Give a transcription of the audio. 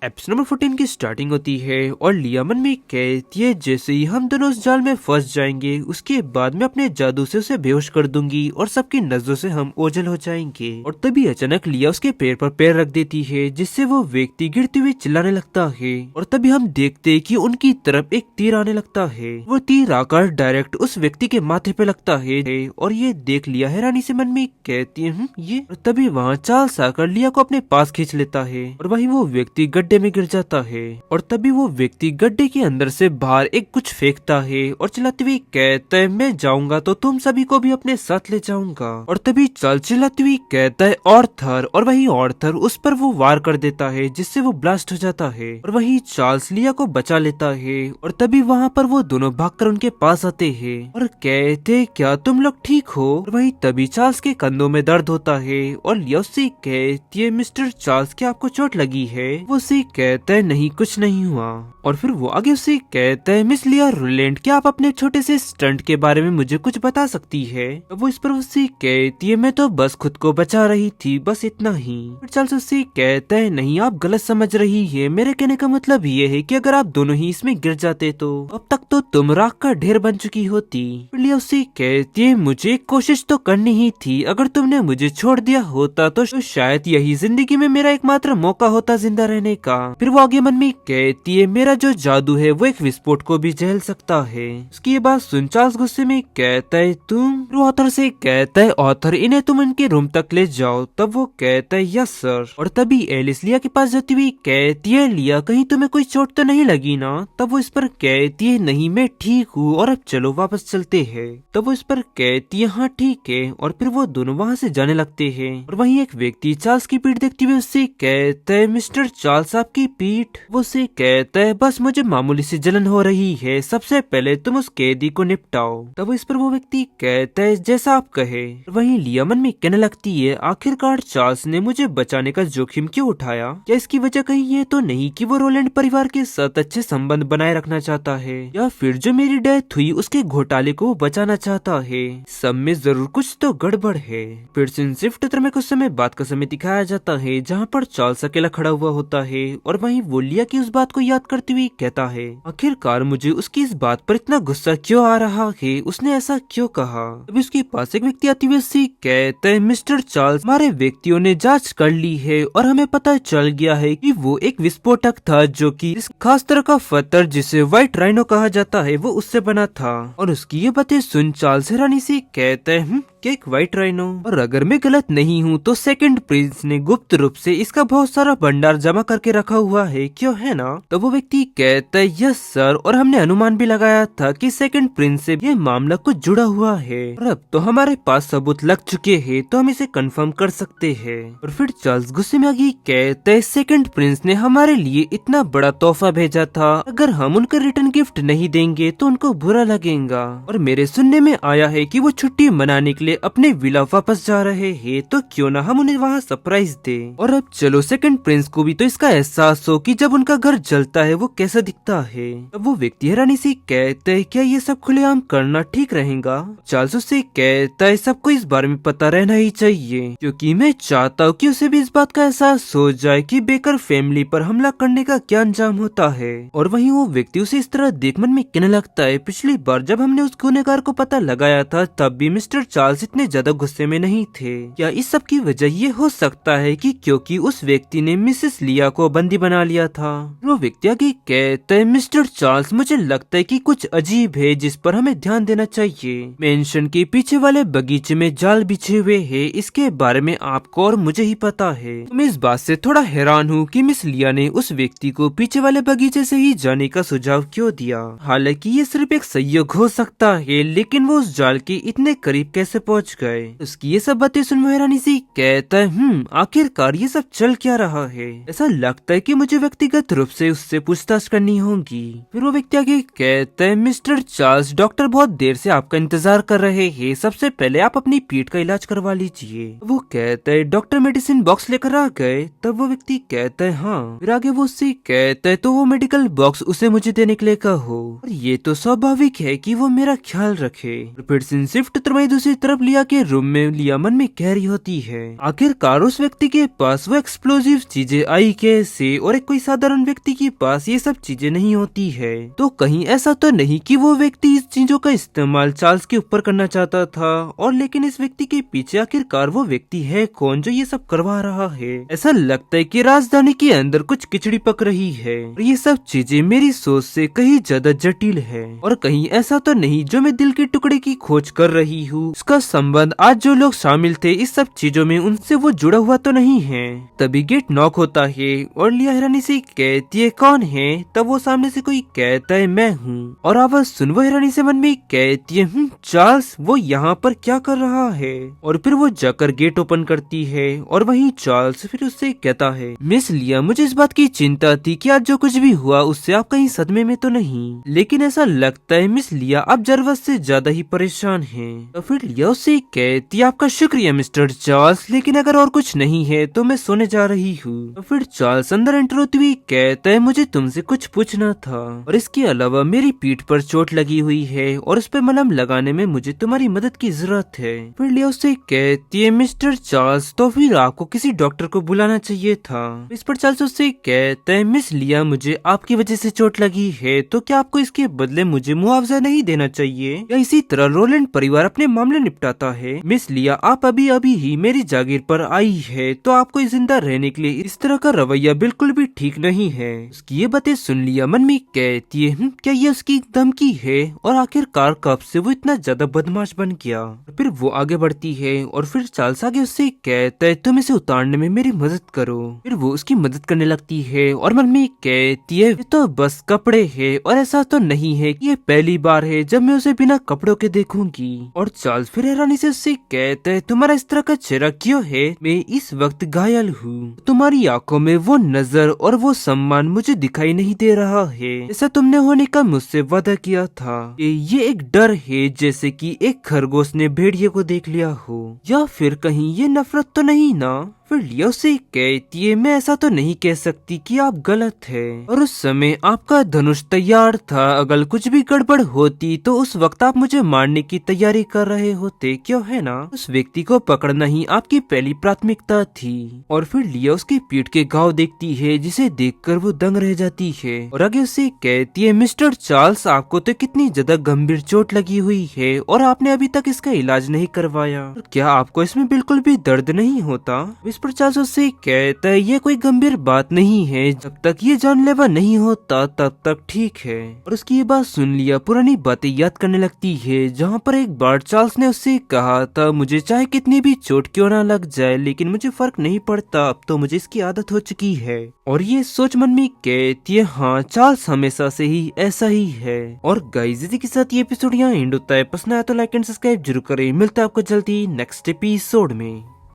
Episode number 14 की starting होती है और लिया मन में कहती है जैसे ही हम दोनों उस जाल में फंस जाएंगे उसके बाद मैं अपने जादू से उसे बेहोश कर दूंगी और सबकी नजरों से हम ओझल हो जाएंगे। और तभी अचानक लिया उसके पैर पर पैर रख देती है जिससे वो व्यक्ति गिरते हुए चिल्लाने लगता है। और तभी हम देखते हैं कि उनकी तरफ एक तीर आने लगता है। वो तीर आकर डायरेक्ट उस व्यक्ति के माथे पे लगता है और ये देख लिया हैरानी से मन में कहती है ये। और तभी वहाँ चार्ल्स आकर लिया को अपने पास खींच लेता है और वही वो व्यक्ति गड्ढे में गिर जाता है। और तभी वो व्यक्ति गड्ढे के अंदर से बाहर एक कुछ फेंकता है और चिल्लाते हुए कहता है मैं जाऊंगा तो तुम सभी को भी अपने साथ ले जाऊंगा। और तभी चार्ल्स चिल्लाते हुए कहता है ऑर्थर, और वही ऑर्थर उस पर वो वार कर देता है जिससे वो ब्लास्ट हो जाता है। और वही चार्ल्स लिया को बचा लेता है। और तभी वहाँ पर वो दोनों भागकर उनके पास आते हैं और कहते क्या तुम लोग ठीक हो। और वही तभी चार्ल्स के कंधों में दर्द होता है और लिया उससे कहती है मिस्टर चार्ल्स क्या आपको चोट लगी है। वो उसे कहता है नहीं कुछ नहीं हुआ। और फिर वो आगे उसे कहता है मिस लिया रोलैंड क्या आप अपने छोटे से स्टंट के बारे में मुझे कुछ बता सकती है। वो इस पर उससे कहती है मैं तो बस खुद को बचा रही थी बस इतना ही। फिर चार्ल्स उससे कहता है नहीं आप गलत समझ रही है, मेरे कहने का मतलब ये है कि अगर आप दोनों ही इसमें गिर जाते तो अब तक तो तुम राख का ढेर बन चुकी होती। फिर लिया उससे कहती है मुझे कोशिश तो करनी ही थी, अगर तुमने मुझे छोड़ दिया होता तो शायद यही जिंदगी में मेरा एकमात्र मौका होता जिंदा रहने का। फिर वो आगे मन में कहती है मेरा जो जादू है वो एक विस्फोट को भी झेल सकता है। उसकी ये बात सुन चार्ल्स गुस्से में कहता है तुम। फिर ऑथर से कहता है ऑथर इन्हें तुम इनके रूम तक ले जाओ। तब वो कहता है यस सर। और तभी एलिस लिया के पास जाती हुई कहती है लिया कहीं तुम्हें कोई चोट तो नहीं लगी ना। तब वो इस पर कहती है नहीं मैं ठीक हूँ और अब चलो वापस चलते हैं। तब वो इस पर कहती है हाँ ठीक है। और फिर वो दोनों वहाँ से जाने लगते हैं। और वहीं एक व्यक्ति चार्ल्स की पीठ देखते हुए उससे कहता है मिस्टर चार्ल्स आपकी पीठ। वो उससे कहता है बस मुझे मामूली सी जलन हो रही है, सबसे पहले तुम उस कैदी को निपटाओ। तब इस पर वो व्यक्ति कहता है जैसा आप कहे। वहीं लिया मन में कहने लगती है आखिरकार चार्ल्स ने मुझे बचाने का जोखिम क्यों उठाया, क्या इसकी वजह कहीं ये तो नहीं कि वो रोलैंड परिवार के साथ अच्छे संबंध बनाए रखना चाहता है, या फिर जो मेरी डेथ हुई उसके घोटाले को बचाना चाहता है। सब में जरूर कुछ तो गड़बड़ है। फिर शिफ्ट में कुछ समय बाद का समय दिखाया जाता है जहाँ पर चार्ल्स अकेला खड़ा हुआ होता है और वहीं वो लिया की उस बात को याद करते हुए कहता है आखिरकार मुझे उसकी इस बात पर इतना गुस्सा क्यों आ रहा है, उसने ऐसा क्यों कहा। अभी उसके पास एक व्यक्ति आते हुए उससे कहता है मिस्टर चार्ल्स हमारे व्यक्तियों ने जांच कर ली है और हमें पता चल गया है कि वो एक विस्फोटक था जो कि इस खास तरह का पत्थर जिसे व्हाइट राइनो कहा जाता है वो उससे बना था। और उसकी ये बातें सुन चार्ल्स हैरानी से कहता है क्या एक व्हाइट राइनो, और अगर मैं गलत नहीं हूँ तो सेकंड प्रिंस ने गुप्त रूप से इसका बहुत सारा भंडार जमा करके रखा हुआ है क्यों है ना। तो वो व्यक्ति कहता है यस सर, और हमने अनुमान भी लगाया था कि सेकंड प्रिंस से ये मामला कुछ जुड़ा हुआ है और अब तो हमारे पास सबूत लग चुके हैं तो हम इसे कंफर्म कर सकते हैं। और फिर चार्ल्स गुस्से में आगे कहता है सेकंड प्रिंस ने हमारे लिए इतना बड़ा तोहफा भेजा था, अगर हम उनका रिटर्न गिफ्ट नहीं देंगे तो उनको बुरा लगेगा। और मेरे सुनने में आया है कि वो छुट्टी मनाने के लिए अपने विला वापस जा रहे हैं, तो क्यों ना हम उन्हें वहाँ सरप्राइज दे। और अब चलो सेकंड प्रिंस को भी तो इसका एहसास हो कि जब उनका घर जलता है वो कैसा दिखता है। तब वो व्यक्ति हैरानी से कहता है क्या ये सब खुलेआम करना ठीक रहेगा। चार्ल्स उससे कहता है सबको इस बारे में पता रहना ही चाहिए क्योंकि मैं चाहता हूँ कि उसे भी इस बात का एहसास हो जाए कि बेकर फैमिली पर हमला करने का क्या अंजाम होता है। और वहीं वो व्यक्ति उसे इस तरह देख मन में कहने लगता है पिछली बार जब हमने उस गुनहगार को पता लगाया था तब भी मिस्टर चार्ल्स इतने ज्यादा गुस्से में नहीं थे, क्या इस सब की वजह ये हो सकता है कि क्योंकि उस व्यक्ति ने मिसेस लिया को बंदी बना लिया था। वो व्यक्ति आगे कहता है मिस्टर चार्ल्स मुझे लगता है कि कुछ अजीब है जिस पर हमें ध्यान देना चाहिए। मेंशन के पीछे वाले बगीचे में जाल बिछे हुए है, इसके बारे में आपको और मुझे ही पता है। मैं इस बात से थोड़ा हैरान हूँ कि मिस लिया ने उस व्यक्ति को पीछे वाले बगीचे से ही जाने का सुझाव क्यों दिया। हालांकि ये सिर्फ एक संयोग हो सकता है लेकिन वो उस जाल के इतने करीब कैसे पहुँच गए। उसकी ये सब बातें सुन हैरानी से कहता है आखिरकार ये सब चल क्या रहा है। ऐसा लगता है कि मुझे व्यक्तिगत रूप से उससे पूछताछ करनी होगी। फिर वो व्यक्ति आगे कहता है मिस्टर चार्ल्स डॉक्टर बहुत देर से आपका इंतजार कर रहे हैं, सबसे पहले आप अपनी पीठ का इलाज करवा लीजिए। वो कहता है डॉक्टर मेडिसिन बॉक्स लेकर आ गए। तब वो व्यक्ति कहता है हाँ। फिर आगे वो उससे कहता है तो वो मेडिकल बॉक्स उसे मुझे देने के लिए कहो, और ये तो स्वाभाविक है कि वो मेरा ख्याल रखे। फिर शिफ्ट दूसरी तरफ लिया के रूम में लिया मन में कह रही होती है आखिरकार उस व्यक्ति के पास वो एक्सप्लोजिव चीजें आई कैसे। जैसे और एक कोई साधारण व्यक्ति के पास ये सब चीजें नहीं होती है, तो कहीं ऐसा तो नहीं कि वो व्यक्ति इस चीजों का इस्तेमाल चार्ल्स के ऊपर करना चाहता था, और लेकिन इस व्यक्ति के पीछे आखिरकार वो व्यक्ति है कौन जो ये सब करवा रहा है। ऐसा लगता है कि राजधानी के अंदर कुछ खिचड़ी पक रही है और ये सब चीजें मेरी सोच से कहीं ज्यादा जटिल है, और कहीं ऐसा तो नहीं जो मैं दिल के टुकड़े की खोज कर रही हूँ उसका संबंध आज जो लोग शामिल थे इस सब चीजों में उनसे वो जुड़ा हुआ तो नहीं है। तभी गेट नॉक होता है और लिया हैरानी से कहती है कौन है। तब वो सामने से कोई कहता है मैं हूँ, और आवाज सुन वो हैरानी से मन में कहती है चार्ल्स वो यहाँ पर क्या कर रहा है। और फिर वो जाकर गेट ओपन करती है और वहीं चार्ल्स फिर उससे कहता है मिस लिया मुझे इस बात की चिंता थी कि आज जो कुछ भी हुआ उससे आप कहीं सदमे में तो नहीं, लेकिन ऐसा लगता है मिस लिया आप जरूरत से ज्यादा ही परेशान हैं। तो फिर लिया उससे कहती आपका शुक्रिया मिस्टर चार्ल्स, लेकिन अगर और कुछ नहीं है तो मैं सोने जा रही हूँ। तो फिर चार्ल्स अंदर एंटर होते हुए कहता है मुझे तुमसे कुछ पूछना था, और इसके अलावा मेरी पीठ पर चोट लगी हुई है और उस पर मलहम लगाने में मुझे तुम्हारी मदद की जरूरत है। फिर लिया उससे कहती है मिस्टर चार्ल्स तो फिर आपको किसी डॉक्टर को बुलाना चाहिए था। इस पर चार्ल्स उससे कहता है मिस लिया मुझे आपकी वजह से चोट लगी है तो क्या आपको इसके बदले मुझे मुआवजा नहीं देना चाहिए, या इसी तरह रोलैंड परिवार अपने मामले निपटाता है। मिस लिया आप अभी अभी ही मेरी जागीर पर आई है तो आपको जिंदा रहने के लिए इस तरह का रवैया बिल्कुल भी ठीक नहीं है। उसकी ये बातें सुन लिया मन में कहती है क्या ये उसकी धमकी है, और आखिरकार कब से वो इतना ज्यादा बदमाश बन गया। फिर वो आगे बढ़ती है और फिर चार्ल्स आगे उससे कहता है तुम इसे उतारने में मेरी मदद करो। फिर वो उसकी मदद करने लगती है और मन में कहती है ये तो बस कपड़े है, और ऐसा तो नहीं है कि ये पहली बार है जब मैं उसे बिना कपड़ों के देखूंगी। और चार्ल्स फिर हैरानी से उससे कहता है तुम्हारा इस तरह का चेहरा क्यों है, मैं इस वक्त घायल हूँ, तुम्हारी आंखों में वो नजर और वो सम्मान मुझे दिखाई नहीं दे रहा है ऐसा तुमने होने का मुझसे वादा किया था। ये एक डर है जैसे कि एक खरगोश ने भेड़िए को देख लिया हो, या फिर कहीं ये नफरत तो नहीं ना। फिर लिया उसे कहती है मैं ऐसा तो नहीं कह सकती कि आप गलत है, और उस समय आपका धनुष तैयार था, अगर कुछ भी गड़बड़ होती तो उस वक्त आप मुझे मारने की तैयारी कर रहे होते, क्यों है ना। उस व्यक्ति को पकड़ना ही आपकी पहली प्राथमिकता थी। और फिर लिया उसकी पीठ के घाव देखती है जिसे देखकर वो दंग रह जाती है, और आगे उसे कहती है मिस्टर चार्ल्स आपको तो कितनी ज्यादा गंभीर चोट लगी हुई है और आपने अभी तक इसका इलाज नहीं करवाया, क्या आपको इसमें बिल्कुल भी दर्द नहीं होता। पर चार्ल्स उससे कहता है ये कोई गंभीर बात नहीं है, जब तक ये जानलेवा नहीं होता तब तक ठीक है। और उसकी ये बात सुन लिया पुरानी बातें याद करने लगती है, जहाँ पर एक बार चार्ल्स ने उससे कहा था मुझे चाहे कितनी भी चोट क्यों ना लग जाए लेकिन मुझे फर्क नहीं पड़ता, अब तो मुझे इसकी आदत हो चुकी है। और ये सोच मन में कहती है हाँ चार्ल्स हमेशा से ही ऐसा ही है। और गाइस इसी के साथ ये एपिसोड यहाँ एंड होता है। पसंद आया तो लाइक एंड सब्सक्राइब जरूर करें। मिलता है आपको जल्दी नेक्स्ट एपिसोड में।